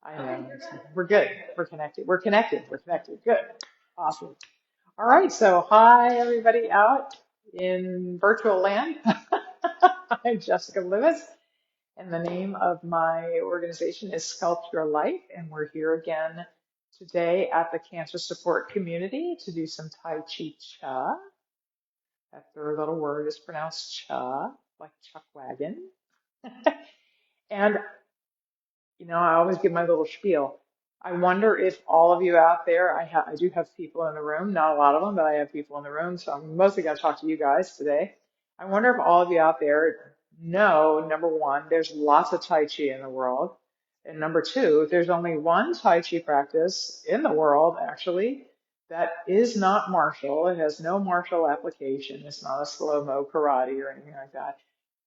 I know. We're good. We're connected. We're connected. We're connected. Good. Awesome. All right. So, hi, everybody out in virtual land. I'm Jessica Lewis, and the name of my organization is Sculpt Your Life. And we're here again today at the Cancer Support Community to do some Tai Chi Cha. That third little word is pronounced cha, like chuck wagon. And I always give my little spiel. I wonder if all of you out there, I do have people in the room, not a lot of them, but I have people in the room, so I'm mostly going to talk to you guys today. I wonder if all of you out there know, number one, there's lots of Tai Chi in the world. And number two, there's only one Tai Chi practice in the world, actually, that is not martial. It has no martial application. It's not a slow-mo karate or anything like that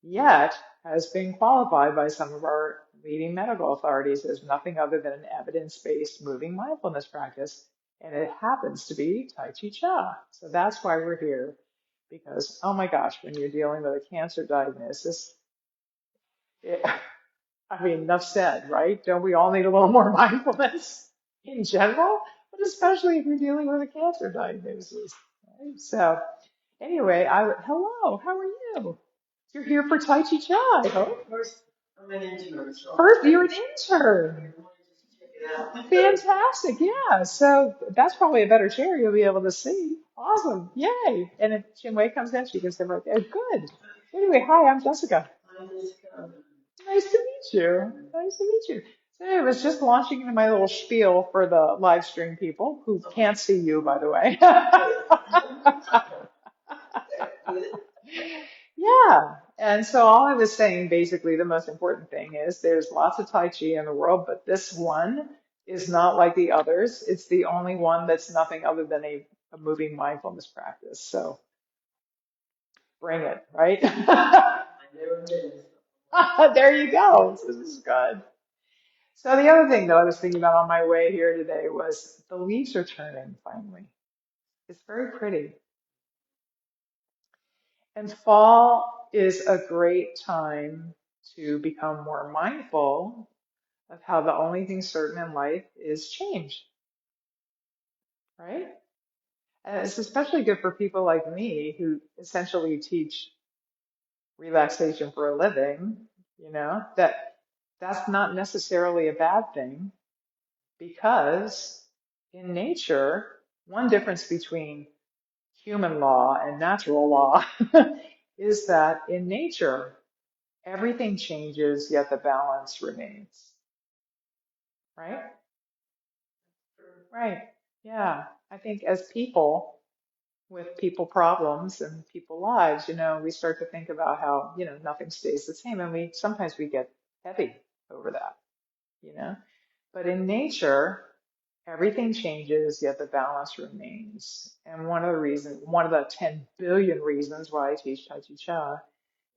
yet has been qualified by some of our leading medical authorities as nothing other than an evidence-based moving mindfulness practice, and it happens to be Tai Chi Cha. So that's why we're here, because oh my gosh, when you're dealing with a cancer diagnosis, it, I mean, enough said, right? Don't we all need a little more mindfulness in general, but especially if you're dealing with a cancer diagnosis, right? So anyway, hello, how are you? You're here for Tai Chi Cha, I hope. First, I'm an intern, so First, you're an intern. I wanted to check it out. Fantastic, yeah. So that's probably a better chair you'll be able to see. Awesome, yay. And if Chinwei comes in, she can sit right there. Good. Anyway, hi, I'm Jessica. I'm just Nice to meet you. Nice to meet you. So anyway, I was just launching into my little spiel for the live stream people who can't see you, by the way. good. Yeah. And so all I was saying, basically, the most important thing is there's lots of Tai Chi in the world, but this one is not like the others. It's the only one that's nothing other than a moving mindfulness practice. So bring it, right? I never been. There you go. This is good. So the other thing that I was thinking about on my way here today was the leaves are turning finally. It's very pretty. And fall is a great time to become more mindful of how the only thing certain in life is change, right? And it's especially good for people like me who essentially teach relaxation for a living, that that's not necessarily a bad thing because in nature, one difference between human law and natural law is that in nature, everything changes, yet the balance remains, right? Right. Yeah. I think as people with people problems and people lives, we start to think about how, nothing stays the same. And sometimes we get heavy over that, you know. But in nature, everything changes, yet the balance remains. And one of the 10 billion reasons why I teach Tai Chi Cha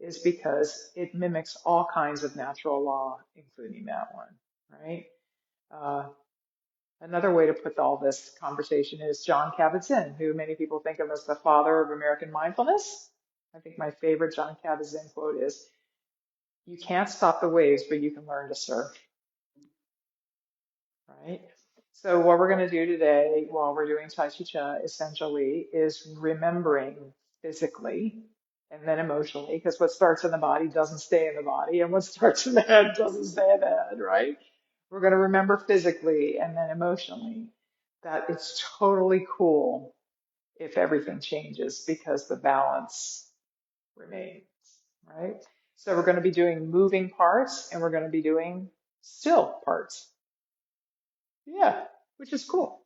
is because it mimics all kinds of natural law, including that one, right? Uh, Another way to put all this conversation is John Kabat-Zinn, who many people think of as the father of American mindfulness. I think my favorite John Kabat-Zinn quote is, "You can't stop the waves, but you can learn to surf," right? So what we're going to do today while we're doing Tai Chi Cha essentially is remembering physically and then emotionally, because what starts in the body doesn't stay in the body, and what starts in the head doesn't stay in the head, right? We're going to remember physically and then emotionally that it's totally cool if everything changes because the balance remains, right? So we're going to be doing moving parts and we're going to be doing still parts. Yeah, which is cool.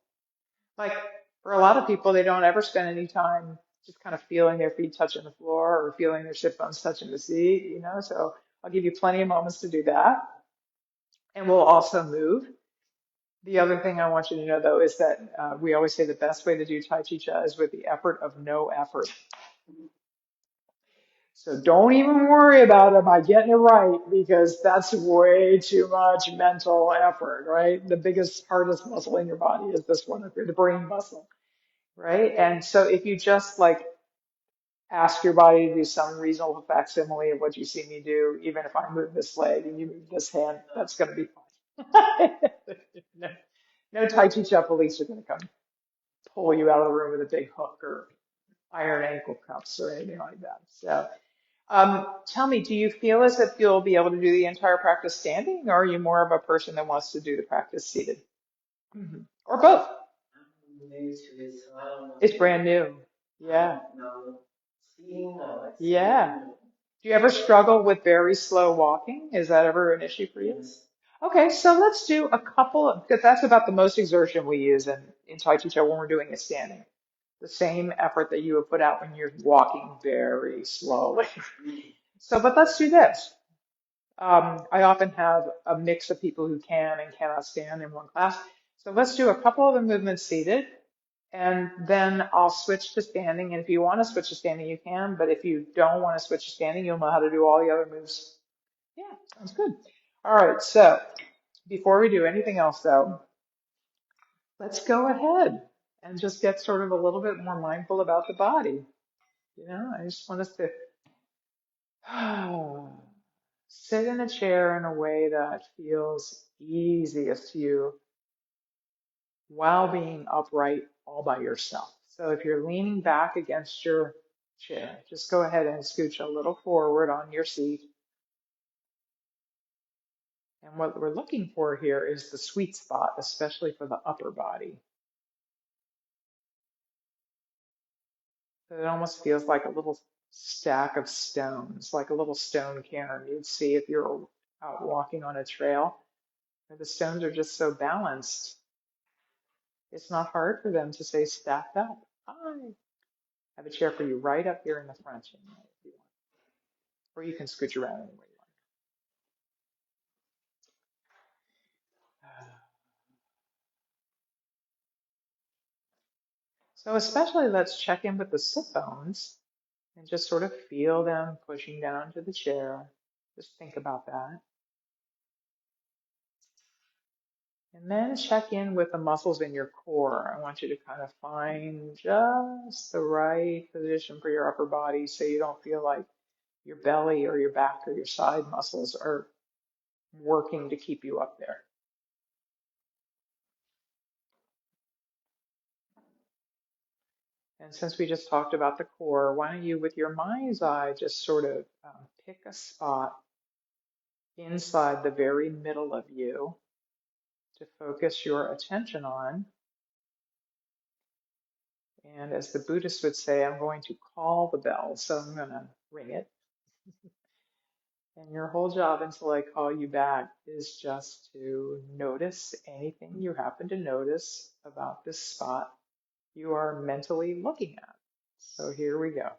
Like for a lot of people, they don't ever spend any time just kind of feeling their feet touching the floor or feeling their sit bones touching the seat, So I'll give you plenty of moments to do that. And we'll also move. The other thing I want you to know, though, is that we always say the best way to do Tai Chi Cha is with the effort of no effort. So don't even worry about am I getting it right because that's way too much mental effort, right? The biggest, hardest muscle in your body is this one up here, the brain muscle, right? And so if you just like ask your body to do some reasonable facsimile of what you see me do, even if I move this leg and you move this hand, that's going to be fine. No, no Tai Chi Chup police are going to come pull you out of the room with a big hook or iron ankle cuffs or anything like that. So, tell me, do you feel as if you'll be able to do the entire practice standing, or are you more of a person that wants to do the practice seated? Or both? I'm new to it, so I don't know. It's brand new. Yeah. No. Seeing, no. Like Yeah. seeing, no. Do you ever struggle with very slow walking? Is that ever an issue for you? Yes. Okay, so let's do a couple of, because that's about the most exertion we use in Tai Chi Chuan when we're doing it standing. The same effort that you would put out when you're walking very slowly. So, but let's do this. I often have a mix of people who can and cannot stand in one class. So let's do a couple of the movements seated, and then I'll switch to standing. And if you want to switch to standing, you can. But if you don't want to switch to standing, you'll know how to do all the other moves. Yeah, sounds good. All right, so before we do anything else, though, let's go ahead and just get sort of a little bit more mindful about the body. You know, I just want us to sit in a chair in a way that feels easiest to you while being upright all by yourself. So if you're leaning back against your chair, just go ahead and scooch a little forward on your seat. And what we're looking for here is the sweet spot, especially for the upper body. So it almost feels like a little stack of stones, like a little stone cairn you'd see if you're out walking on a trail, where the stones are just so balanced. It's not hard for them to stay stacked up. I have a chair for you right up here in the front, if you want. Or you can scooch around any way you want. So especially let's check in with the sit bones and just sort of feel them pushing down to the chair. Just think about that. And then check in with the muscles in your core. I want you to kind of find just the right position for your upper body so you don't feel like your belly or your back or your side muscles are working to keep you up there. And since we just talked about the core, why don't you, with your mind's eye, just sort of pick a spot inside the very middle of you to focus your attention on. And as the Buddhists would say, I'm going to call the bell, so I'm going to ring it. And your whole job until I call you back is just to notice anything you happen to notice about this spot you are mentally looking at. So here we go.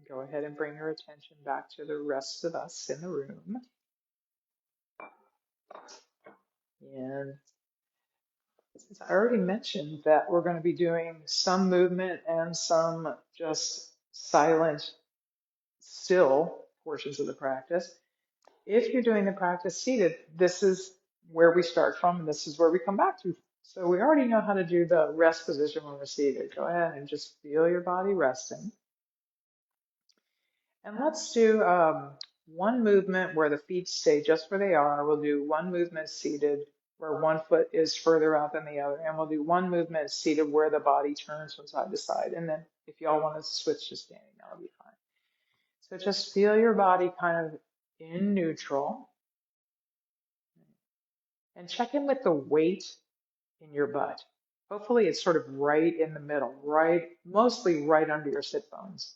Go ahead and bring your attention back to the rest of us in the room. And since I already mentioned that we're going to be doing some movement and some just silent, still portions of the practice, if you're doing the practice seated, this is where we start from and this is where we come back to. So we already know how to do the rest position when we're seated. Go ahead and just feel your body resting. And let's do one movement where the feet stay just where they are. We'll do one movement seated where one foot is further out than the other. And we'll do one movement seated where the body turns from side to side. And then if y'all want to switch to standing, that'll be fine. So just feel your body kind of in neutral, and check in with the weight in your butt. Hopefully it's sort of right in the middle, right, mostly right under your sit bones.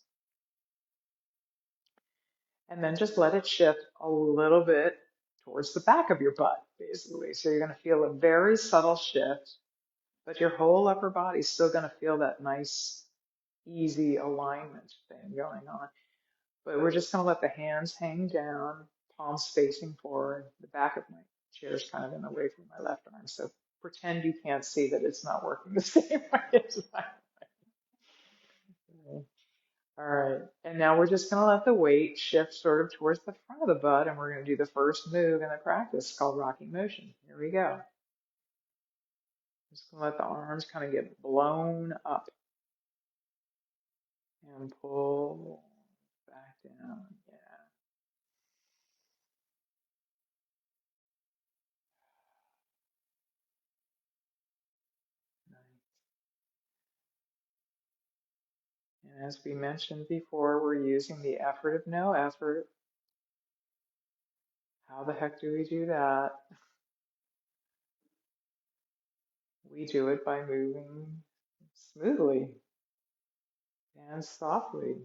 And then just let it shift a little bit towards the back of your butt, basically. So you're going to feel a very subtle shift, but your whole upper body's still going to feel that nice, easy alignment thing going on. But we're just going to let the hands hang down, palms facing forward. The back of my chair is kind of in the way from my left arm. So pretend you can't see that it's not working the same way as mine. All right. And now we're just going to let the weight shift sort of towards the front of the butt. And we're going to do the first move in the practice called rocking motion. Here we go. Just going to let the arms kind of get blown up and pull back down. Yeah. And as we mentioned before, we're using the effort of no effort. How the heck do we do that? We do it by moving smoothly and softly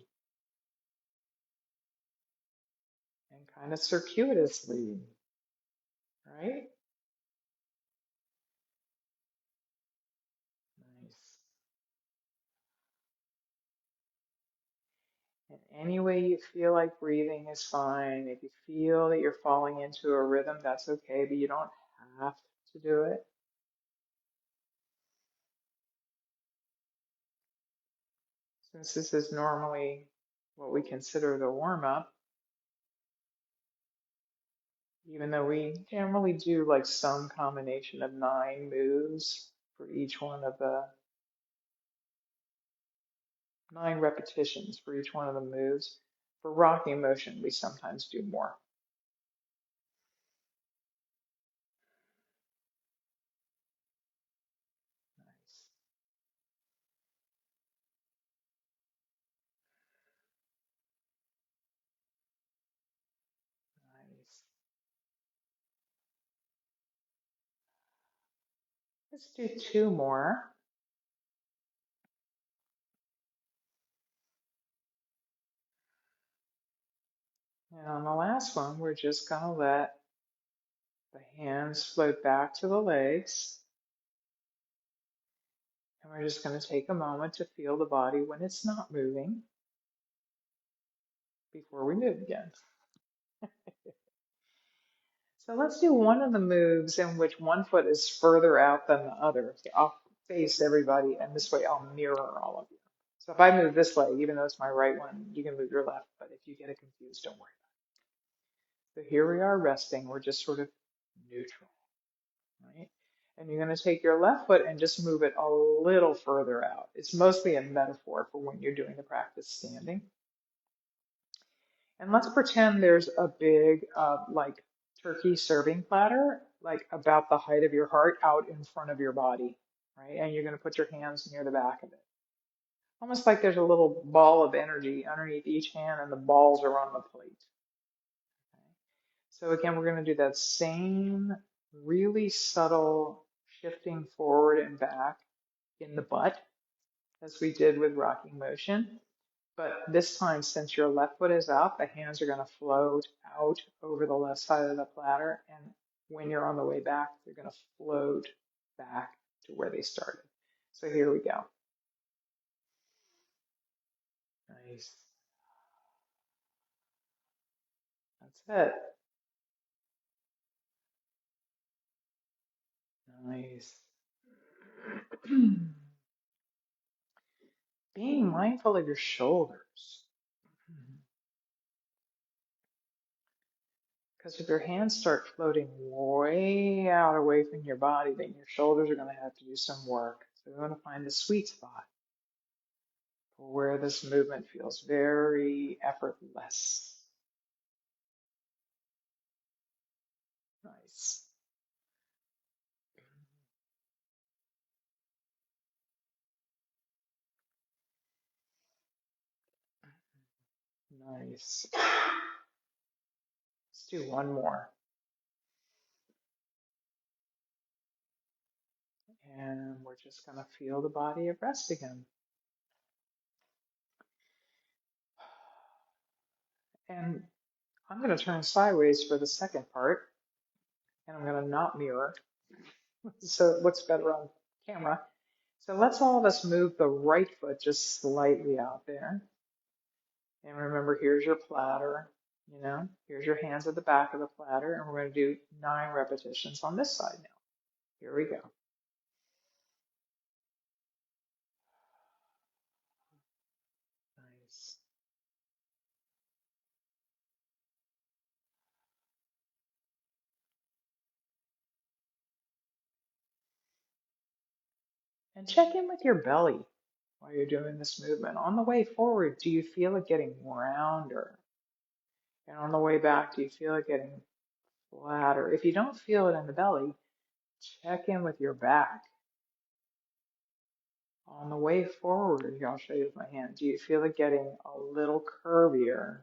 and kind of circuitously, right? Nice. And any way you feel like breathing is fine. If you feel that you're falling into a rhythm, that's okay, but you don't have to do it. Since this is normally what we consider the warm up, even though we generally do like some combination of 9 moves for each one of the 9 repetitions for each one of the moves. For rocking motion, we sometimes do more. Nice, nice. Let's do 2 more. And on the last one, we're just going to let the hands float back to the legs. And we're just going to take a moment to feel the body when it's not moving before we move again. So let's do one of the moves in which one foot is further out than the other. So I'll face everybody, and this way I'll mirror all of you. So if I move this way, even though it's my right one, you can move your left, but if you get it confused, don't worry about it. So here we are resting. We're just sort of neutral, right? And you're going to take your left foot and just move it a little further out. It's mostly a metaphor for when you're doing the practice standing. And let's pretend there's a big, like, turkey serving platter, like about the height of your heart out in front of your body, right? And you're going to put your hands near the back of it. Almost like there's a little ball of energy underneath each hand and the balls are on the plate. Okay? So again, we're going to do that same really subtle shifting forward and back in the butt as we did with rocking motion. But this time, since your left foot is out, the hands are going to float out over the left side of the platter. And when you're on the way back, they're going to float back to where they started. So here we go. Nice. That's it. Nice. Being mindful of your shoulders. Because if your hands start floating way out away from your body, then your shoulders are going to have to do some work. So we want to find the sweet spot for where this movement feels very effortless. Nice. Nice. Let's do one more. And we're just going to feel the body at rest again. And I'm going to turn sideways for the second part, and I'm going to not mirror so it looks better on camera. So let's all of us move the right foot just slightly out there. And remember, here's your platter, here's your hands at the back of the platter, and we're going to do 9 repetitions on this side now. Here we go. Nice. And check in with your belly while you're doing this movement. On the way forward, do you feel it getting rounder? And on the way back, do you feel it getting flatter? If you don't feel it in the belly, check in with your back. On the way forward, here, I'll show you with my hand. Do you feel it getting a little curvier?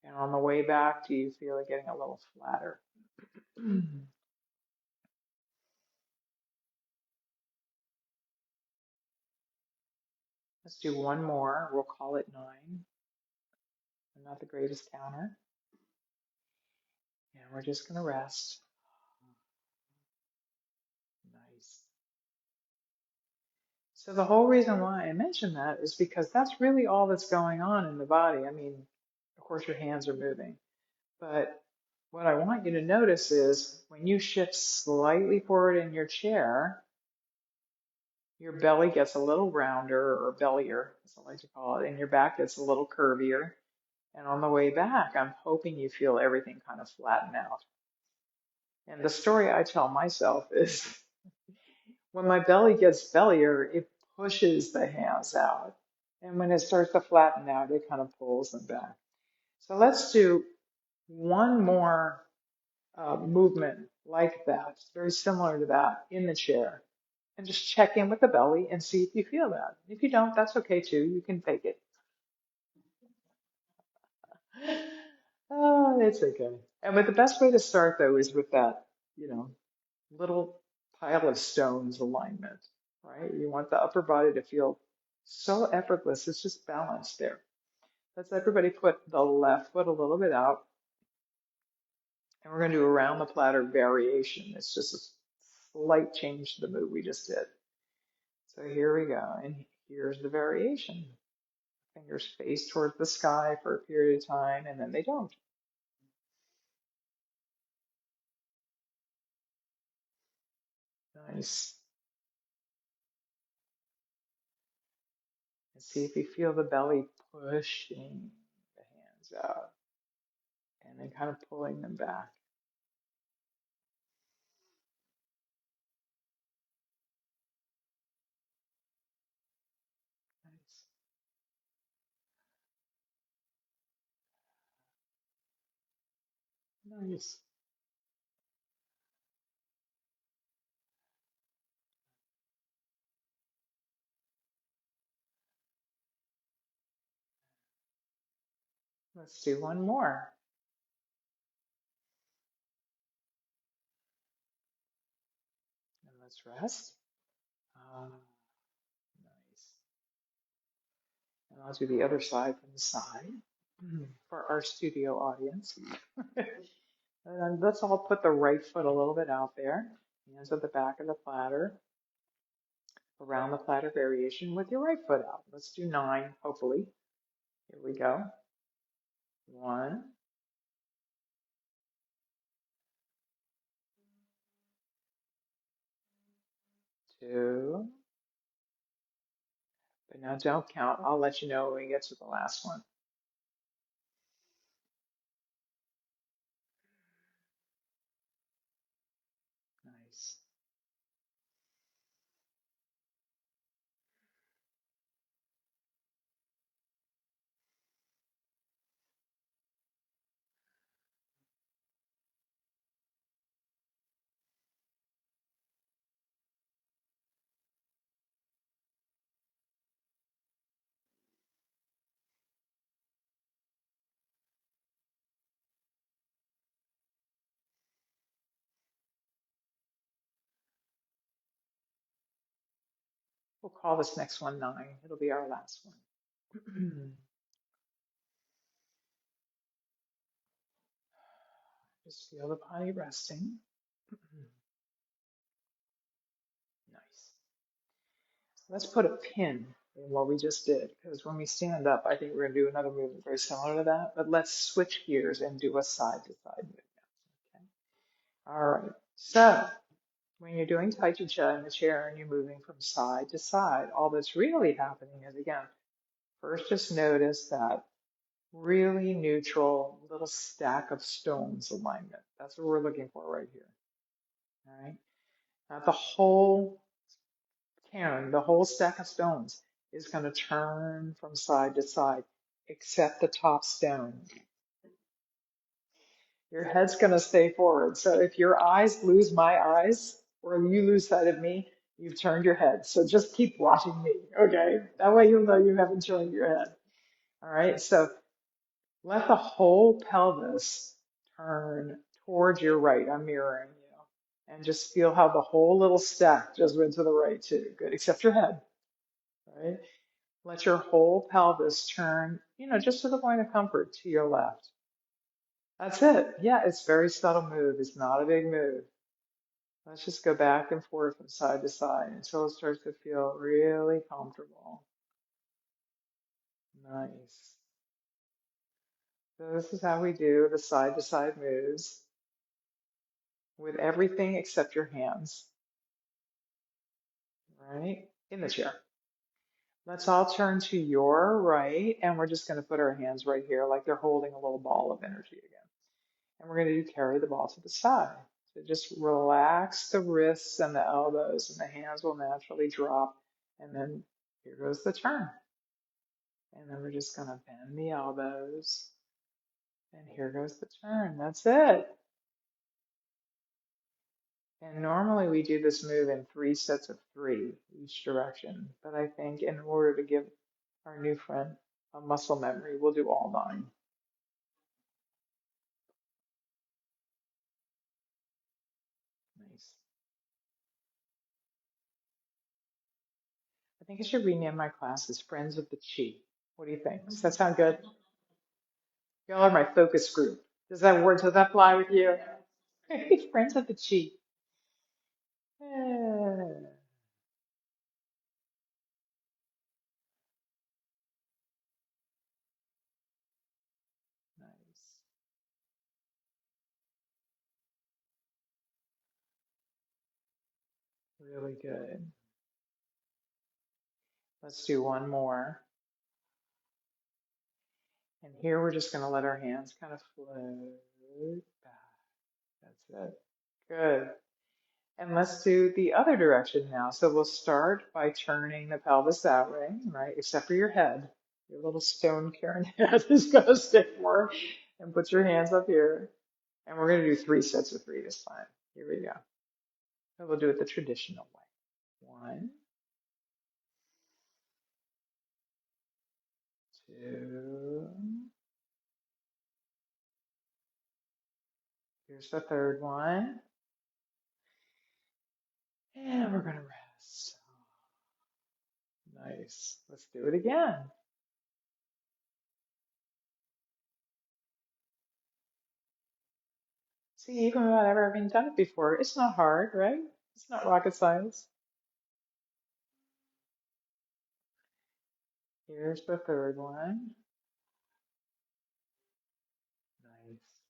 And on the way back, do you feel it getting a little flatter? Let's do one more. We'll call it 9. I'm not the greatest counter. And we're just going to rest. Nice. So the whole reason why I mention that is because that's really all that's going on in the body. I mean, of course, your hands are moving, but what I want you to notice is when you shift slightly forward in your chair, your belly gets a little rounder or bellier, as I like to call it, and your back gets a little curvier. And on the way back, I'm hoping you feel everything kind of flatten out. And the story I tell myself is when my belly gets bellier, it pushes the hands out. And when it starts to flatten out, it kind of pulls them back. So let's do one more movement like that, very similar to that in the chair. And just check in with the belly and see if you feel that. If you don't, that's okay too. You can fake it. Oh, it's okay. And but the best way to start though is with that, you know, little pile of stones alignment, right? You want the upper body to feel so effortless. It's just balanced there. Let's everybody put the left foot a little bit out, and we're going to do around the platter variation. It's just a slight change to the move we just did. So here we go, and here's the variation. Fingers face towards the sky for a period of time, and then they don't. Nice. And see if you feel the belly pushing the hands out and then kind of pulling them back. Nice. Nice. Let's do one more. And let's rest. Nice. And I'll do the other side from the side for our studio audience. And let's all put the right foot a little bit out there. Hands at the back of the platter. Around the platter variation with your right foot out. Let's do 9, hopefully. Here we go. 1, 2. But now don't count. I'll let you know when we get to the last one. Nice. We'll call this next one 9. It'll be our last one. Just feel the body resting. Nice. Let's put a pin in what we just did, because when we stand up, I think we're going to do another movement very similar to that, but let's switch gears and do a side-to-side movement. Okay. All right. So when you're doing Tai Chi Chuan in the chair and you're moving from side to side, all that's really happening is, again, first just notice that really neutral little stack of stones alignment. That's what we're looking for right here. All right. Now the whole cairn, the whole stack of stones is going to turn from side to side, except the top stone. Your head's going to stay forward. So if your eyes lose my eyes or you lose sight of me, you've turned your head. So just keep watching me, okay? That way you'll know you haven't turned your head. All right, so let the whole pelvis turn towards your right. I'm mirroring you. And just feel how the whole little stack just went to the right too. Good, except your head, right? Let your whole pelvis turn, just to the point of comfort to your left. That's it. Yeah, it's a very subtle move. It's not a big move. Let's just go back and forth from side to side until it starts to feel really comfortable. Nice. So this is how we do the side to side moves with everything except your hands, right? In the chair. Let's all turn to your right, and we're just going to put our hands right here like they're holding a little ball of energy again. And we're going to do carry the ball to the side. So just relax the wrists and the elbows, and the hands will naturally drop. And then here goes the turn. And then we're just going to bend the elbows. And here goes the turn. That's it. And normally we do this move in 3 sets of 3 each direction. But I think in order to give our new friend a muscle memory, we'll do all 9. Nice. I think I should rename my class as Friends of the Chi. What do you think? Does that sound good? Y'all are my focus group. Does that fly with you? Friends of the Chi. Yeah. Nice. Really good. Let's do one more. And here we're just going to let our hands kind of float back. That's it. Good. And let's do the other direction now. So we'll start by turning the pelvis that way, right? Except for your head. Your little stone Karen head is going to stay forward. And put your hands up here. And we're going to do 3 sets of 3 this time. Here we go. So we'll do it the traditional way. 1, 2. Here's the third one. And we're going to rest. Nice. Let's do it again. See, even without ever having done it before, it's not hard, right? It's not rocket science. Here's the third one. Nice.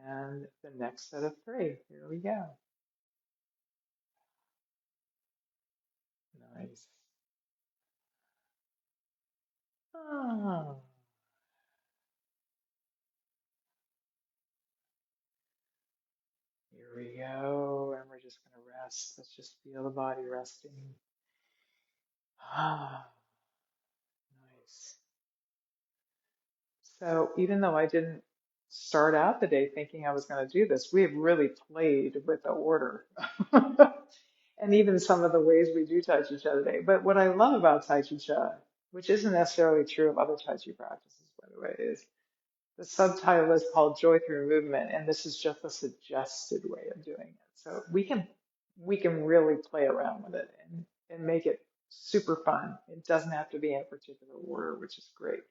And the next set of 3. Here we go. Nice. Oh. Here we go. And we're just going to rest. Let's just feel the body resting. Ah, nice. So even though I didn't start out the day thinking I was going to do this, we have really played with the order and even some of the ways we do Tai Chi Chuan today. But what I love about Tai Chi Chuan, which isn't necessarily true of other Tai Chi practices, by the way, is the subtitle is called Joy Through Movement, and this is just a suggested way of doing it. So we can we can really play around with it and make it super fun. It doesn't have to be in a particular order, which is great.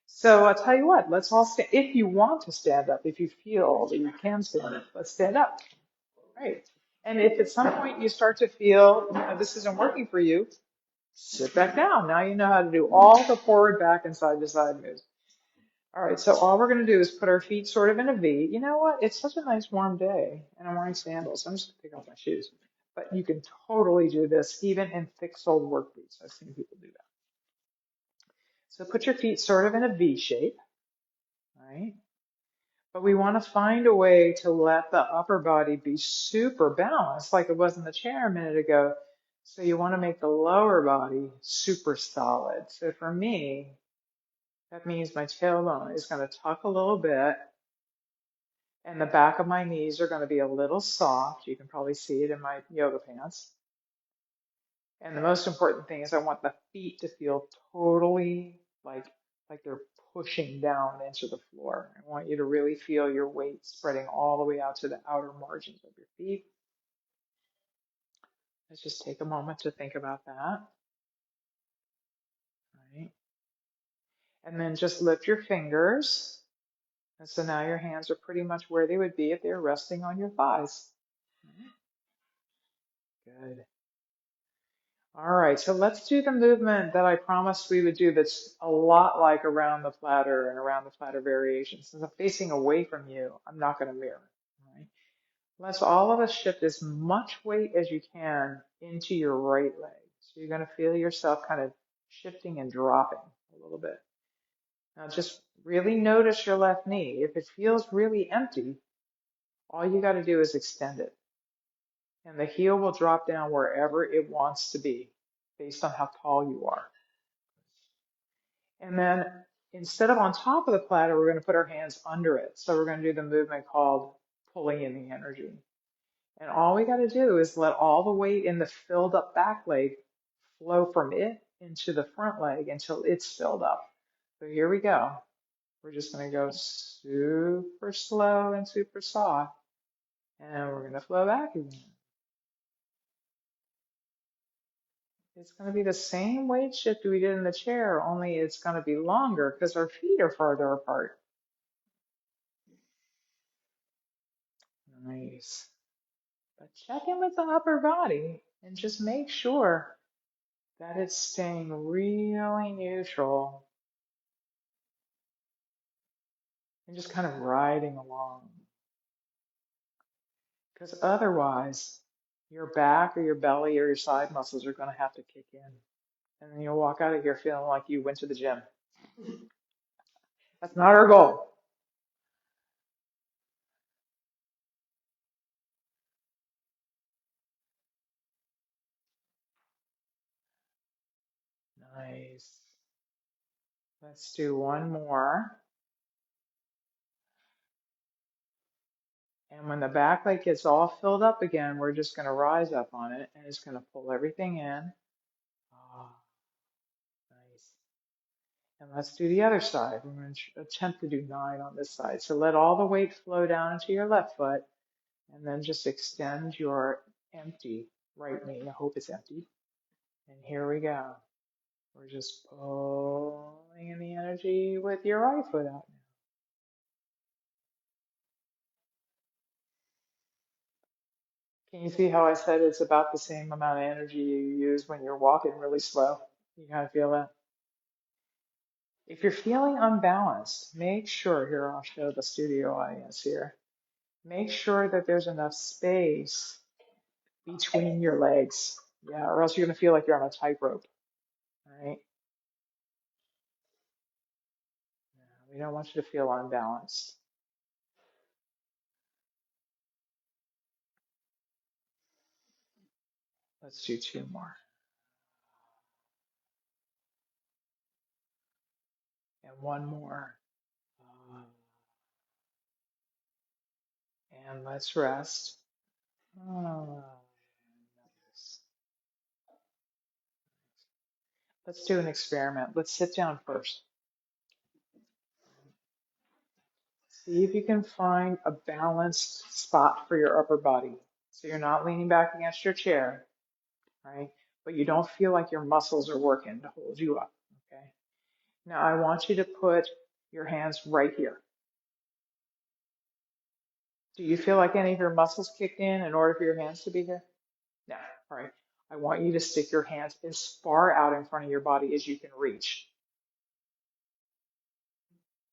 So I'll tell you what, let's all stand. If you want to stand up, if you feel that you can stand up, let's stand up. Right. And if at some point you start to feel, this isn't working for you, sit back down. Now you know how to do all the forward, back, and side to side moves. All right, so all we're going to do is put our feet sort of in a V. You know what? It's such a nice warm day, and I'm wearing sandals. I'm just going to take off my shoes. But you can totally do this even in thick-soled work boots. I've seen people do that. So put your feet sort of in a V shape, right? But we want to find a way to let the upper body be super balanced like it was in the chair a minute ago. So you want to make the lower body super solid. So for me, that means my tailbone is going to tuck a little bit and the back of my knees are going to be a little soft. You can probably see it in my yoga pants. And the most important thing is I want the feet to feel totally like they're pushing down into the floor. I want you to really feel your weight spreading all the way out to the outer margins of your feet. Let's just take a moment to think about that. Right? And then just lift your fingers. And so now your hands are pretty much where they would be if they were resting on your thighs. Good. All right, so let's do the movement that I promised we would do that's a lot like around the platter and around the platter variations. Since I'm facing away from you, I'm not going to mirror. All right? Let's all of us shift as much weight as you can into your right leg. So you're going to feel yourself kind of shifting and dropping a little bit. Now just really notice your left knee. If it feels really empty, all you got to do is extend it. And the heel will drop down wherever it wants to be based on how tall you are. And then instead of on top of the platter, we're going to put our hands under it. So we're going to do the movement called pulling in the energy. And all we got to do is let all the weight in the filled up back leg flow from it into the front leg until it's filled up. So here we go. We're just going to go super slow and super soft. And we're going to flow back again. It's going to be the same weight shift we did in the chair, only it's going to be longer because our feet are farther apart. Nice. But check in with the upper body and just make sure that it's staying really neutral and just kind of riding along. Because otherwise, your back or your belly or your side muscles are going to have to kick in. And then you'll walk out of here feeling like you went to the gym. That's not our goal. Nice. Let's do one more. And when the back leg gets all filled up again, we're just going to rise up on it and it's going to pull everything in. Oh, nice. And let's do the other side. We're going to attempt to do 9 on this side. So let all the weight flow down into your left foot and then just extend your empty right knee. I hope it's empty. And here we go. We're just pulling in the energy with your right foot out now. Can you see how I said it's about the same amount of energy you use when you're walking really slow? You kind of feel that? If you're feeling unbalanced, make sure, here I'll show the studio audience here, make sure that there's enough space between your legs. Yeah, or else you're going to feel like you're on a tightrope. All right? Yeah, we don't want you to feel unbalanced. Let's do 2 more. And 1 more. And let's rest. Nice. Let's do an experiment. Let's sit down first. See if you can find a balanced spot for your upper body. So you're not leaning back against your chair, right? But you don't feel like your muscles are working to hold you up, okay? Now I want you to put your hands right here. Do you feel like any of your muscles kicked in order for your hands to be here? No. All right. I want you to stick your hands as far out in front of your body as you can reach.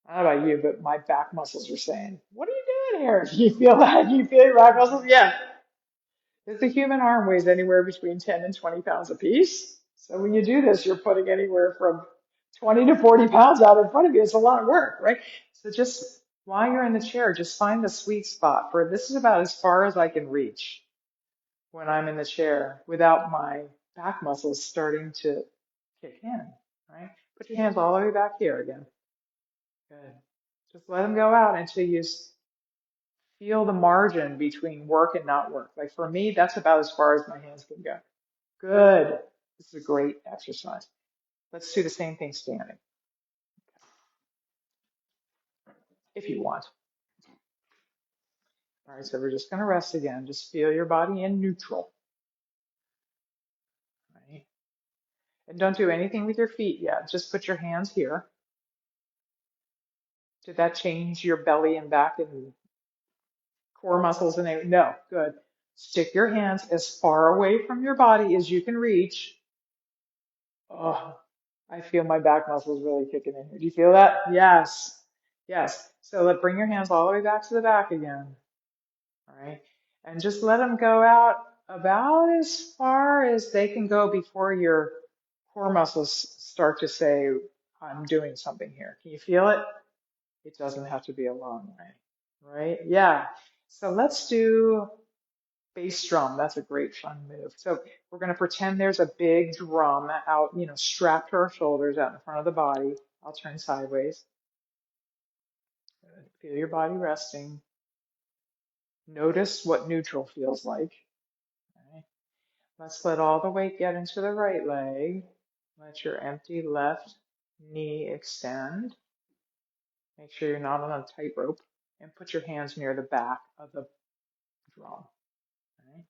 I don't know about you, but my back muscles are saying, "What are you doing here?" You feel that? You feel your back muscles? Yeah. Because the human arm weighs anywhere between 10 and 20 pounds apiece. So when you do this, you're putting anywhere from 20 to 40 pounds out in front of you. It's a lot of work, right? So just while you're in the chair, just find the sweet spot for this is about as far as I can reach when I'm in the chair without my back muscles starting to kick in, right? Put your hands all the way back here again. Good. Just let them go out until you feel the margin between work and not work. Like for me, that's about as far as my hands can go. Good. This is a great exercise. Let's do the same thing standing, if you want. All right, so we're just going to rest again. Just feel your body in neutral, right? And don't do anything with your feet yet. Just put your hands here. Did that change your belly and back and core muscles and everything? No, good. Stick your hands as far away from your body as you can reach. Oh, I feel my back muscles really kicking in here. Do you feel that? Yes. Yes. So bring your hands all the way back to the back again. All right. And just let them go out about as far as they can go before your core muscles start to say, "I'm doing something here." Can you feel it? It doesn't have to be a long way, right? Yeah. So let's do bass drum. That's a great fun move. So we're going to pretend there's a big drum out, strapped to our shoulders out in front of the body. I'll turn sideways. Good. Feel your body resting. Notice what neutral feels like. Okay. Let's let all the weight get into the right leg. Let your empty left knee extend. Make sure you're not on a tightrope. And put your hands near the back of the drum. Okay.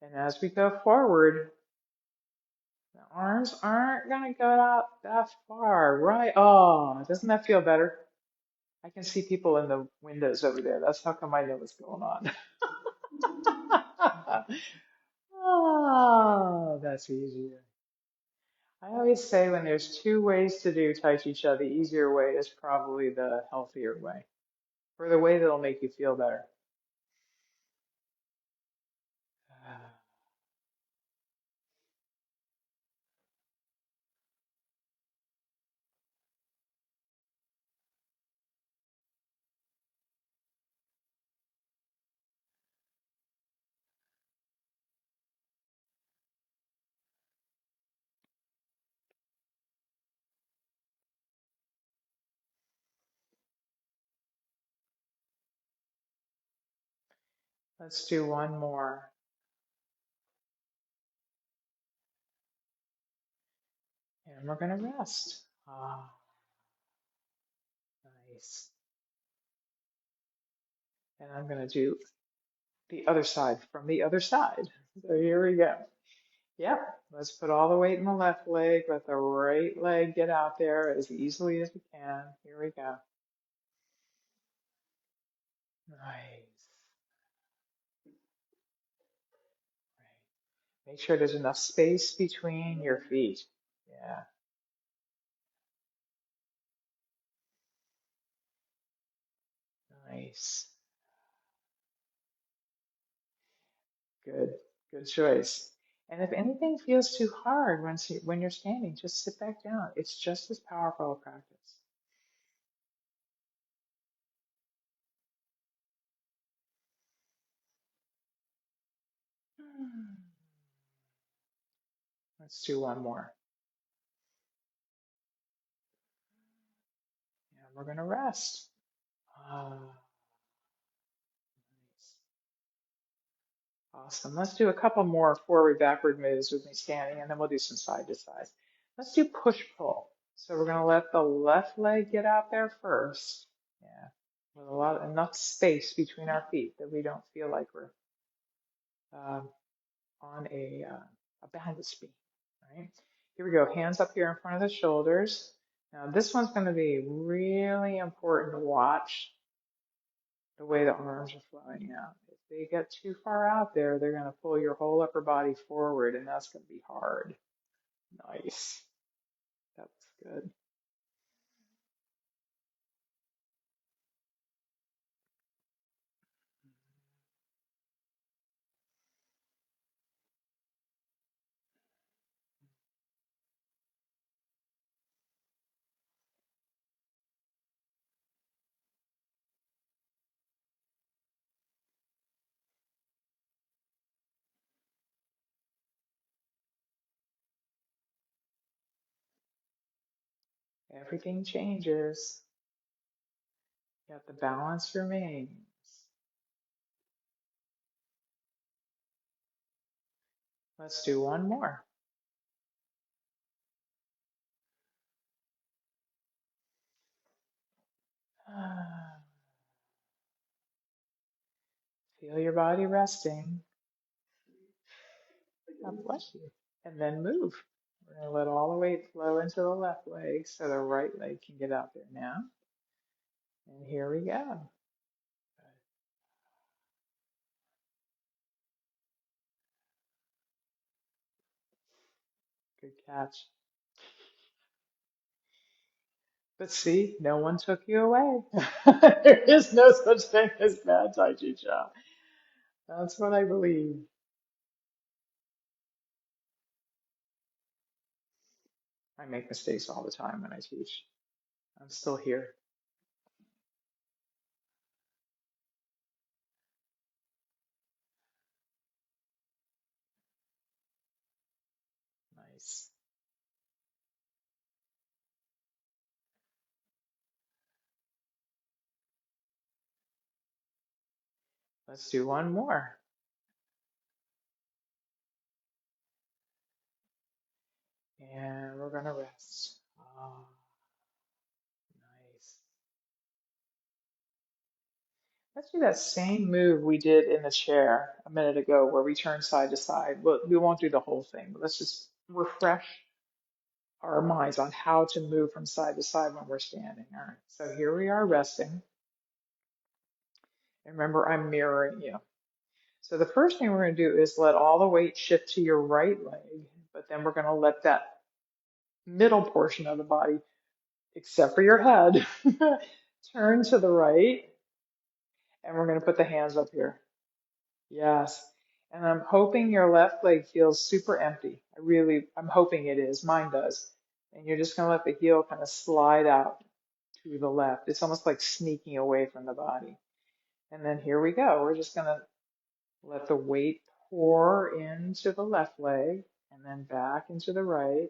And as we go forward, the arms aren't going to go out that far, right? Oh, doesn't that feel better? I can see people in the windows over there. That's how come I know what's going on. Oh, that's easier. I always say when there's two ways to do Tai Chi Chuan, the easier way is probably the healthier way, or the way that'll make you feel better. Let's do one more. And we're going to rest. Ah, nice. And I'm going to do the other side from the other side. So here we go. Yep. Let's put all the weight in the left leg. Let the right leg get out there as easily as we can. Here we go. Nice. Right. Make sure there's enough space between your feet. Yeah. Nice. Good. Good choice. And if anything feels too hard when you're standing, just sit back down. It's just as powerful a practice. Let's do one more. And we're going to rest. Ah, nice. Awesome. Let's do a couple more forward backward moves with me standing, and then we'll do some side to side. Let's do push pull. So we're going to let the left leg get out there first. Yeah. With enough space between our feet that we don't feel like we're um, on a balance beam, right? Here we go, hands up here in front of the shoulders. Now this one's going to be really important to watch the way the arms are flowing out. If they get too far out there, they're going to pull your whole upper body forward, and that's going to be hard. Nice. That's good. Everything changes, yet the balance remains. Let's do one more. Feel your body resting. God bless you. And then move. We're going to let all the weight flow into the left leg so the right leg can get out there now. And here we go. Good catch. But see, no one took you away. There is no such thing as bad Tai Chi Cha. That's what I believe. I make mistakes all the time when I teach. I'm still here. Nice. Let's do one more. And we're going to rest. Oh, nice. Let's do that same move we did in the chair a minute ago where we turn side to side. Well, we won't do the whole thing, but let's just refresh our minds on how to move from side to side when we're standing. All right, so here we are resting. And remember, I'm mirroring you. So the first thing we're going to do is let all the weight shift to your right leg, but then we're going to let that middle portion of the body, except for your head, turn to the right, and we're going to put the hands up here. Yes. And I'm hoping your left leg feels super empty. I'm hoping it is. Mine does. And you're just going to let the heel kind of slide out to the left. It's almost like sneaking away from the body. And then here we go. We're just going to let the weight pour into the left leg and then back into the right.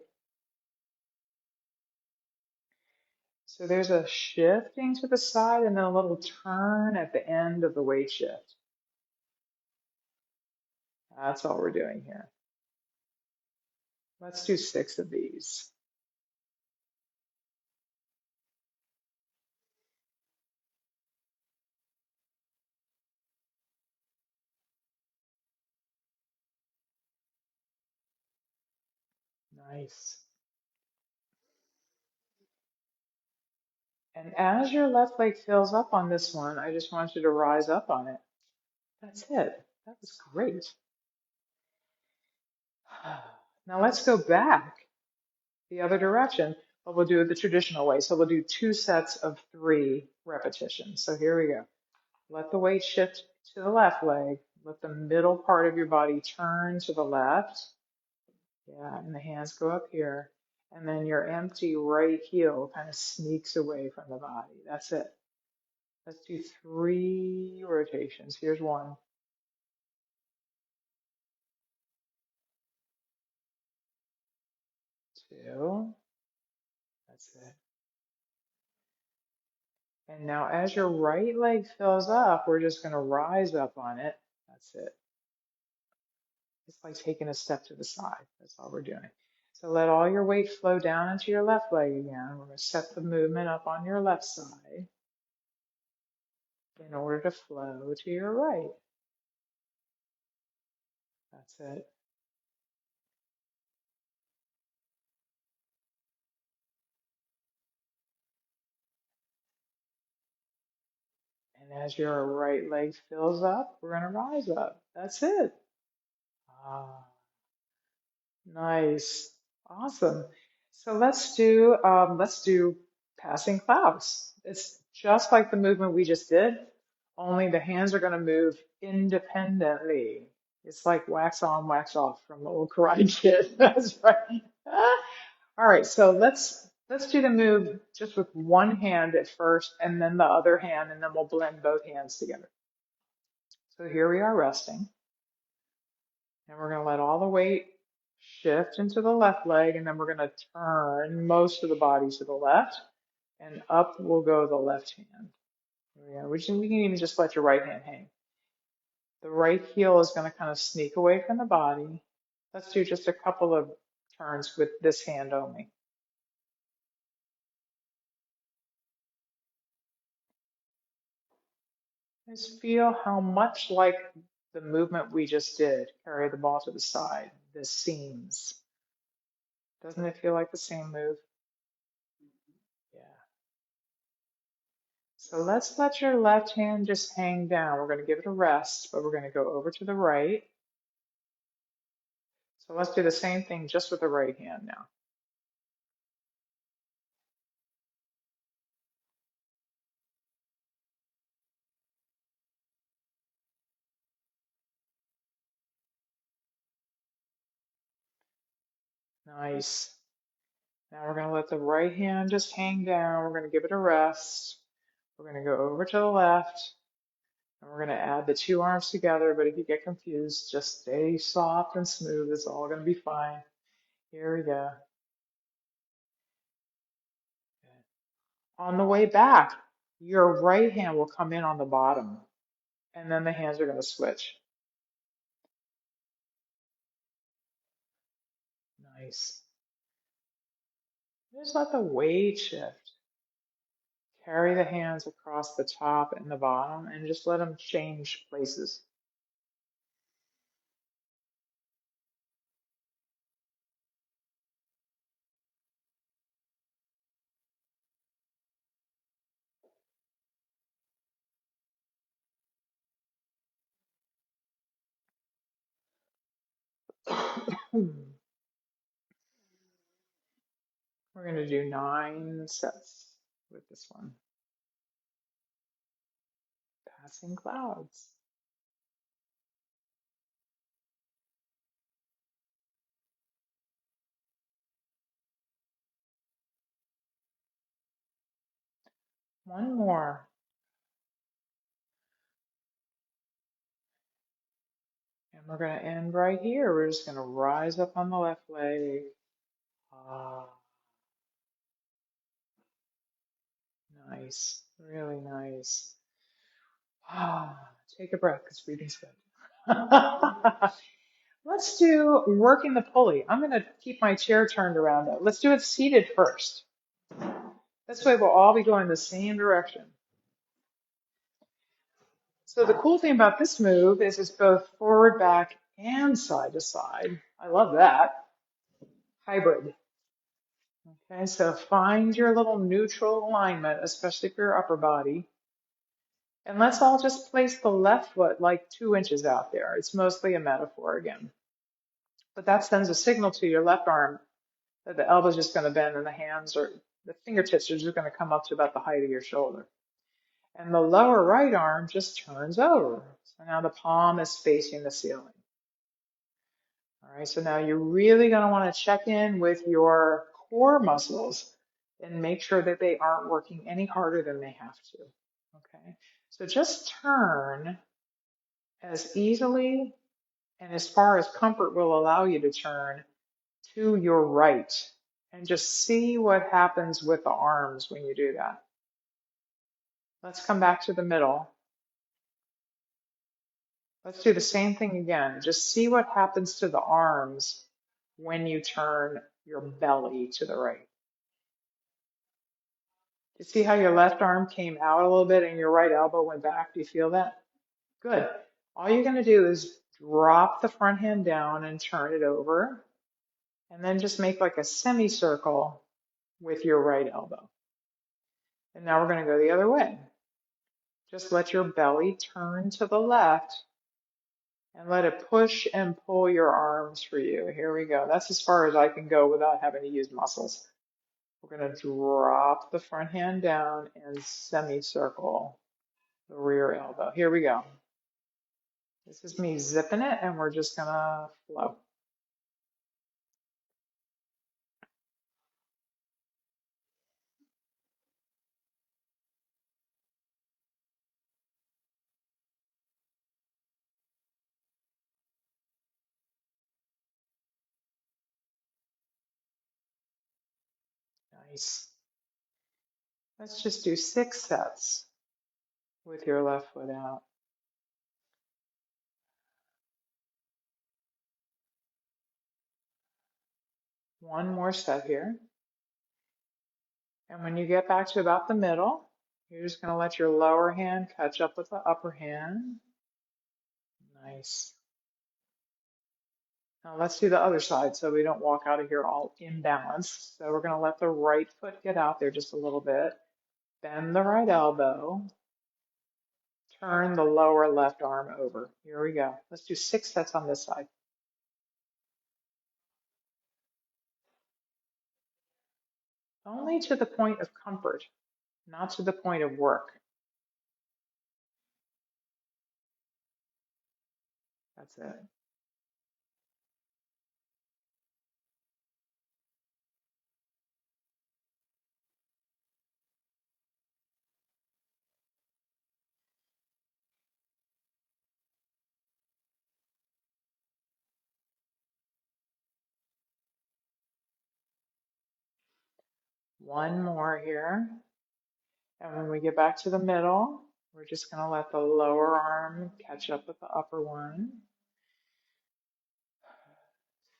So there's a shifting to the side and then a little turn at the end of the weight shift. That's all we're doing here. Let's do 6 of these. Nice. And as your left leg fills up on this one, I just want you to rise up on it. That's it. That was great. Now let's go back the other direction, but we'll do it the traditional way. So we'll do 2 sets of 3 repetitions. So here we go. Let the weight shift to the left leg. Let the middle part of your body turn to the left. Yeah, and the hands go up here. And then your empty right heel kind of sneaks away from the body. That's it. Let's do 3 rotations. Here's 1, 2. That's it. And now as your right leg fills up, we're just going to rise up on it. That's it. It's like taking a step to the side. That's all we're doing. So let all your weight flow down into your left leg again. We're going to set the movement up on your left side in order to flow to your right. That's it. And as your right leg fills up, we're going to rise up. That's it. Ah, nice. Awesome. So let's do passing clouds. It's just like the movement we just did, only the hands are going to move independently. It's like wax on, wax off from the old Karate Kid. That's right. All right, so let's do the move just with one hand at first and then the other hand, and then we'll blend both hands together. So here we are resting, and we're going to let all the weight shift into the left leg, and then we're going to turn most of the body to the left, and up will go the left hand. Yeah, we can even just let your right hand hang. The right heel is going to kind of sneak away from the body. Let's do just a couple of turns with this hand only. Just feel how much like the movement we just did, carry the ball to the side, this seams. Doesn't it feel like the same move? Yeah. So let's let your left hand just hang down. We're going to give it a rest, but we're going to go over to the right. So let's do the same thing just with the right hand now. Nice. Now we're going to let the right hand just hang down. We're going to give it a rest. We're going to go over to the left, and we're going to add the two arms together. But if you get confused, just stay soft and smooth. It's all going to be fine. Here we go. On the way back, your right hand will come in on the bottom, and then the hands are going to switch. Nice. Just let the weight shift. Carry the hands across the top and the bottom, and just let them change places. We're going to do 9 sets with this one. Passing clouds. One more. And we're going to end right here. We're just going to rise up on the left leg. Ah, nice. Really nice. Ah, take a breath because breathing's good. Let's do working the pulley. I'm going to keep my chair turned around though. Let's do it seated first. This way we'll all be going the same direction. So the cool thing about this move is it's both forward, back, and side to side. I love that. Hybrid. Okay, so find your little neutral alignment, especially for your upper body. And let's all just place the left foot like 2 inches out there. It's mostly a metaphor again. But that sends a signal to your left arm that the elbow's just going to bend and the fingertips are just going to come up to about the height of your shoulder. And the lower right arm just turns over. So now the palm is facing the ceiling. All right, so now you're really going to want to check in with your core muscles and make sure that they aren't working any harder than they have to. Okay, so just turn as easily and as far as comfort will allow you to turn to your right, and just see what happens with the arms when you do that. Let's come back to the middle. Let's do the same thing again. Just see what happens to the arms when you turn your belly to the right. You see how your left arm came out a little bit and your right elbow went back? Do you feel that? Good. All you're going to do is Drop the front hand down and turn it over. And then just make like a semicircle with your right elbow. And now we're going to go the other way. Just let your belly turn to the left and let it push and pull your arms for you. Here we go. That's as far as I can go without having to use muscles. We're going to drop the front hand down and semicircle the rear elbow. Here we go. This is me zipping it, and we're just going to flow. Nice. Let's just do 6 sets with your left foot out. One more set here. And when you get back to about the middle, you're just going to let your lower hand catch up with the upper hand. Nice. Now let's do the other side so we don't walk out of here all imbalanced. So we're going to let the right foot get out there just a little bit. Bend the right elbow. Turn the lower left arm over. Here we go. Let's do 6 sets on this side. Only to the point of comfort, not to the point of work. That's it. One more here. And when we get back to the middle, we're just going to let the lower arm catch up with the upper one.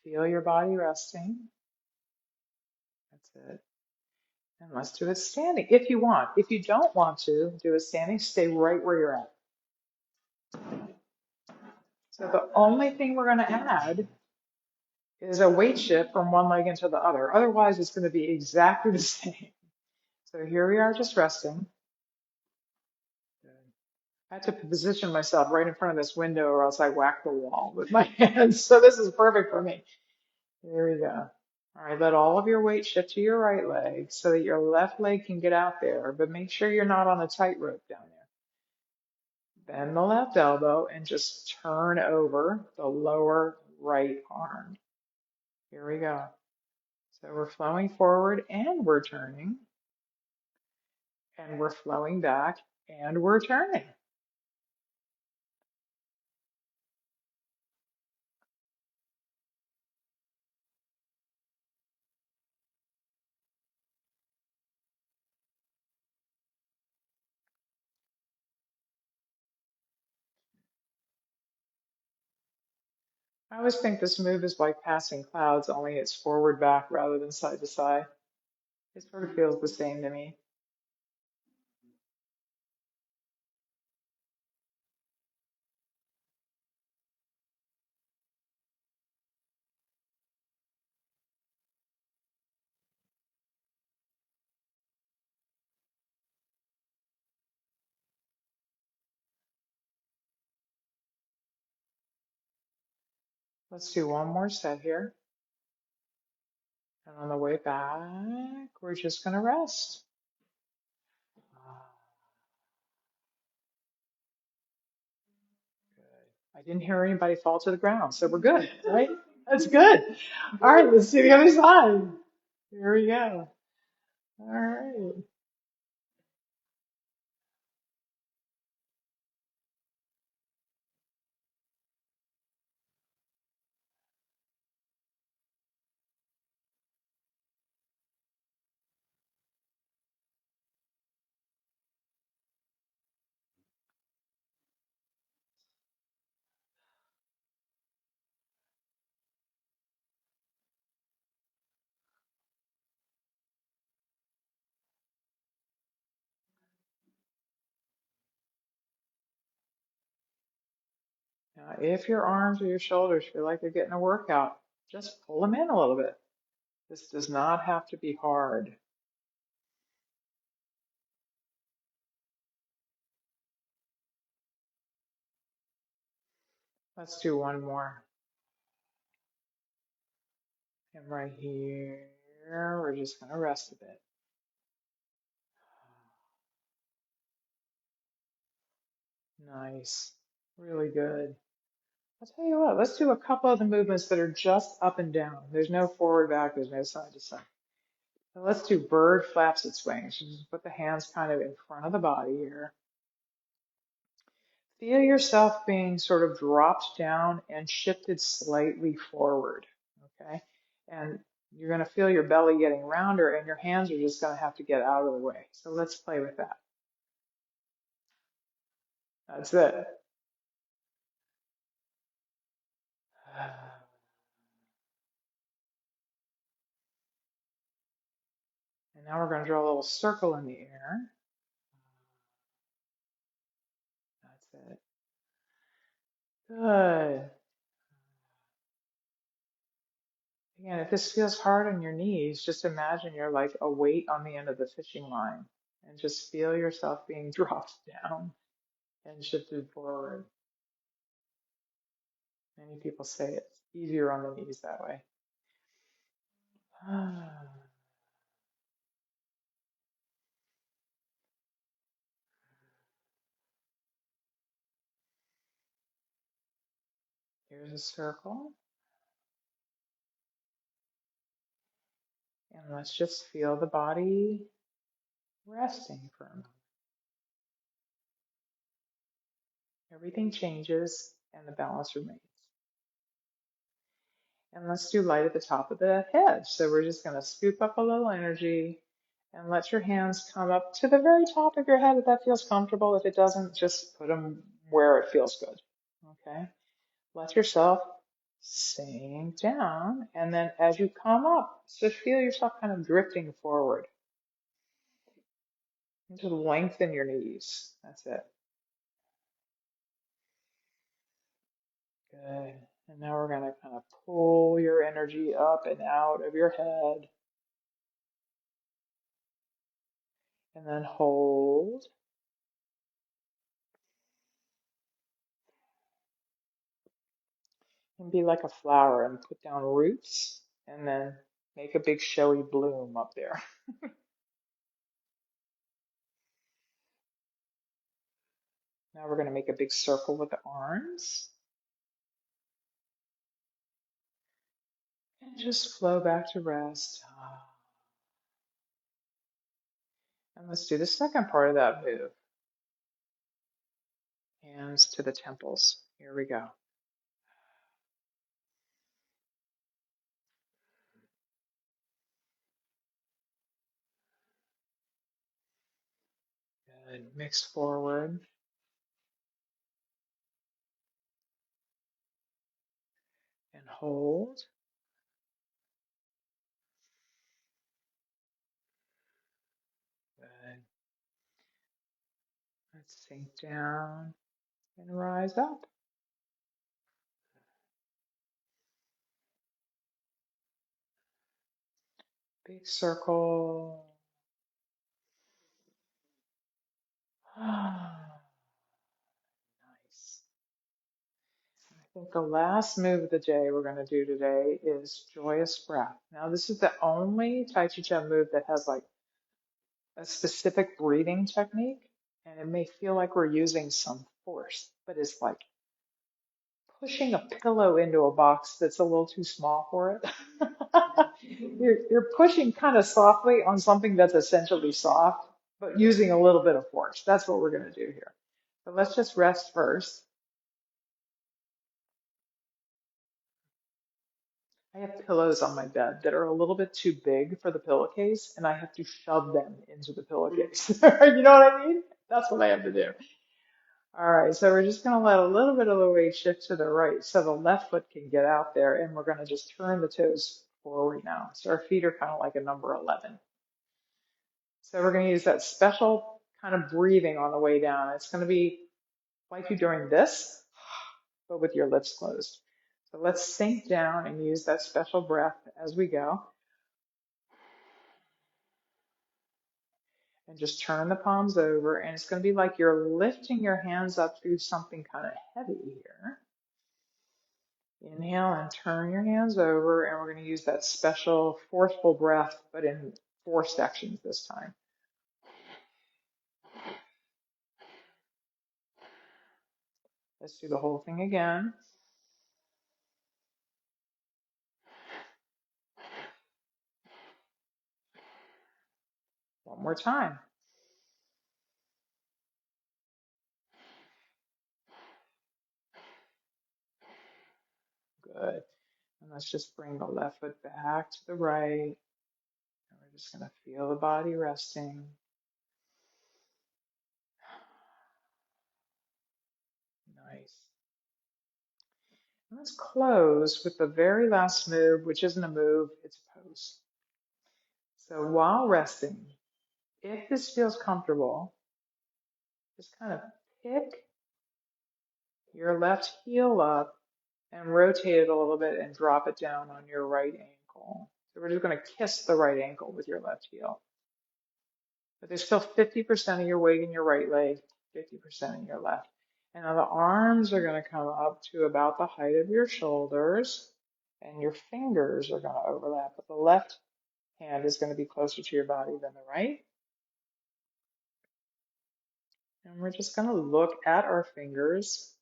Feel your body resting. That's it. And let's do it standing if you want. If you don't want to do it standing, stay right where you're at. So the only thing we're going to add is a weight shift from one leg into the other. Otherwise, it's going to be exactly the same. So here we are just resting. I had to position myself right in front of this window or else I whack the wall with my hands. So this is perfect for me. Here we go. All right, let all of your weight shift to your right leg so that your left leg can get out there, but make sure you're not on a tightrope down there. Bend the left elbow and just turn over the lower right arm. Here we go. So we're flowing forward and we're turning, and we're flowing back and we're turning. I always think this move is like passing clouds, only it's forward back rather than side to side. It sort of feels the same to me. Let's do one more set here. And on the way back, we're just going to rest. Good. I didn't hear anybody fall to the ground, so we're good, right? That's good. All right, let's do the other side. Here we go. All right. Now, if your arms or your shoulders feel like they're getting a workout, just pull them in a little bit. This does not have to be hard. Let's do one more. And right here, we're just going to rest a bit. Nice. Really good. I'll tell you what, let's do a couple of the movements that are just up and down. There's no forward, back, there's no side to side. So let's do bird flaps and swings. Just put the hands kind of in front of the body here. Feel yourself being sort of dropped down and shifted slightly forward, okay? And you're going to feel your belly getting rounder and your hands are just going to have to get out of the way. So let's play with that. That's it. And now we're going to draw a little circle in the air. That's it. Good. Again, if this feels hard on your knees, just imagine you're like a weight on the end of the fishing line and just feel yourself being dropped down and shifted forward. Many people say it's easier on the knees that way. Here's a circle. And let's just feel the body resting for a moment. Everything changes and the balance remains. And let's do light at the top of the head. So we're just going to scoop up a little energy and let your hands come up to the very top of your head if that feels comfortable. If it doesn't, just put them where it feels good. Okay? Let yourself sink down. And then as you come up, just feel yourself kind of drifting forward. And just lengthen your knees. That's it. Good. And now we're going to kind of pull your energy up and out of your head. And then hold. And be like a flower and put down roots and then make a big showy bloom up there. Now we're going to make a big circle with the arms and just flow back to rest. And let's do the second part of that move. Hands to the temples. Here we go. Good. Mix forward and hold. Good. Let's sink down and rise up. Big circle. Nice. I think the last move of the day we're going to do today is joyous breath. Now, this is the only Tai Chi Chuan move that has like a specific breathing technique, and it may feel like we're using some force, but it's like pushing a pillow into a box that's a little too small for it. You're pushing kind of softly on something that's essentially soft, but using a little bit of force. That's what we're going to do here. So let's just rest first. I have pillows on my bed that are a little bit too big for the pillowcase, and I have to shove them into the pillowcase. You know what I mean? That's what I have to do. All right, so we're just going to let a little bit of the weight shift to the right so the left foot can get out there, and we're going to just turn the toes forward now. So our feet are kind of like a number 11. So we're going to use that special kind of breathing on the way down. It's going to be like you're doing this, but with your lips closed. So let's sink down and use that special breath as we go. And just turn the palms over, and it's going to be like you're lifting your hands up through something kind of heavy here. Inhale and turn your hands over, and we're going to use that special forceful breath, but in 4 sections this time. Let's do the whole thing again. One more time. Good. And let's just bring the left foot back to the right. And we're just going to feel the body resting. Nice. And let's close with the very last move, which isn't a move, it's a pose. So while resting, if this feels comfortable, just kind of pick your left heel up and rotate it a little bit and drop it down on your right ankle. So we're just going to kiss the right ankle with your left heel. But there's still 50% of your weight in your right leg, 50% in your left. And now the arms are going to come up to about the height of your shoulders, and your fingers are going to overlap, but the left hand is going to be closer to your body than the right. And we're just going to look at our fingers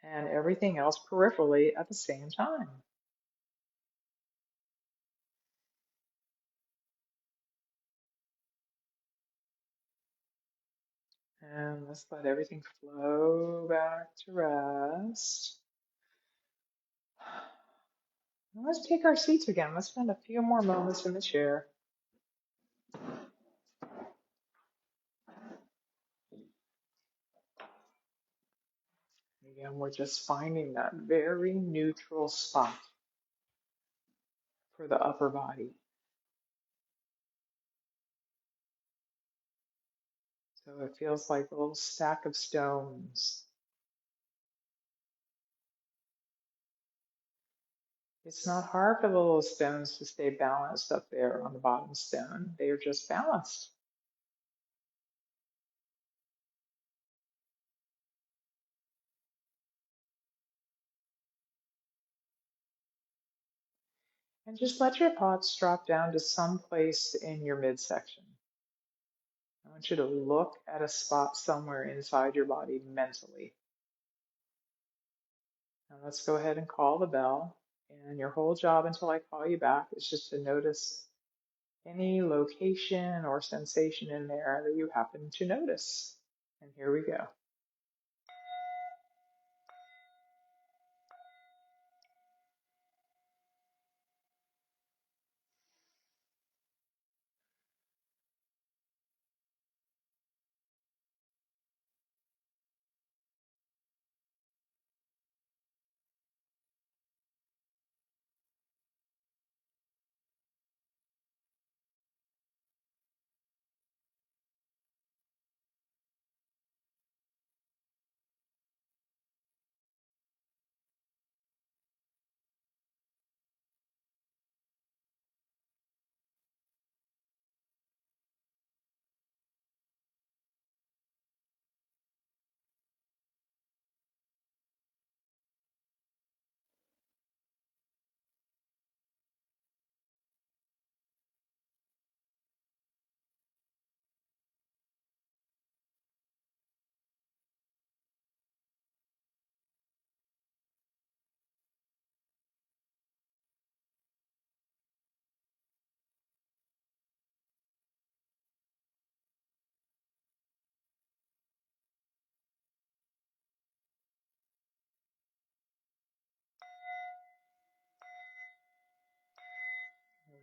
and everything else peripherally at the same time. And let's let everything flow back to rest. And let's take our seats again. Let's spend a few more moments in the chair. Again, we're just finding that very neutral spot for the upper body. So it feels like a little stack of stones. It's not hard for the little stones to stay balanced up there on the bottom stone. They are just balanced. And just let your thoughts drop down to some place in your midsection. I want you to look at a spot somewhere inside your body mentally. Now let's go ahead and call the bell. And your whole job until I call you back is just to notice any location or sensation in there that you happen to notice. And here we go.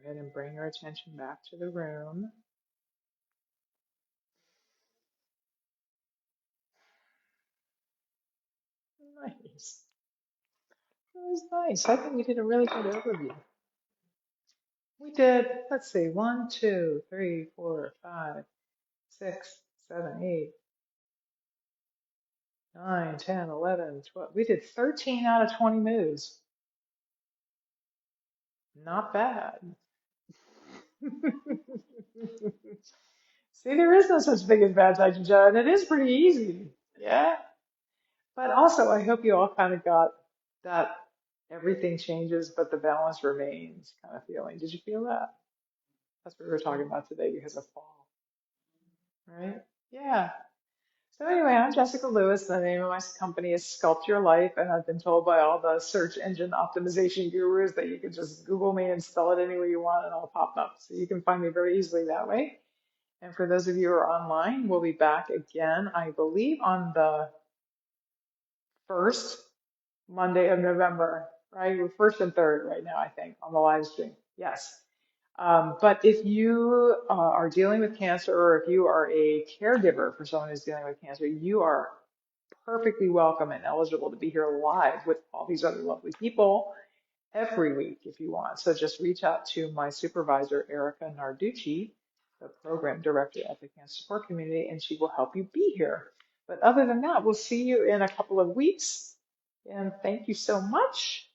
Go ahead and bring your attention back to the room. Nice. That was nice. I think we did a really good overview. We did, let's see, 1, 2, 3, 4, 5, 6, 7, 8, 9, 10, 11, 12. We did 13 out of 20 moves. Not bad. See, there is no such thing as bad Dr. Joe, and it is pretty easy. Yeah. But also, I hope you all kind of got that everything changes, but the balance remains kind of feeling. Did you feel that? That's what we were talking about today because of fall, right? Yeah. So anyway, I'm Jessica Lewis. The name of my company is Sculpt Your Life, and I've been told by all the search engine optimization gurus that you can just Google me and spell it any way you want, and I'll pop up. So you can find me very easily that way. And for those of you who are online, we'll be back again, I believe, on the first Monday of November, right? We're first and third right now, I think, on the live stream. Yes. But if you are dealing with cancer, or if you are a caregiver for someone who's dealing with cancer, you are perfectly welcome and eligible to be here live with all these other lovely people every week if you want. So just reach out to my supervisor, Erica Narducci, the program director at the Cancer Support Community, and she will help you be here. But other than that, we'll see you in a couple of weeks. And thank you so much.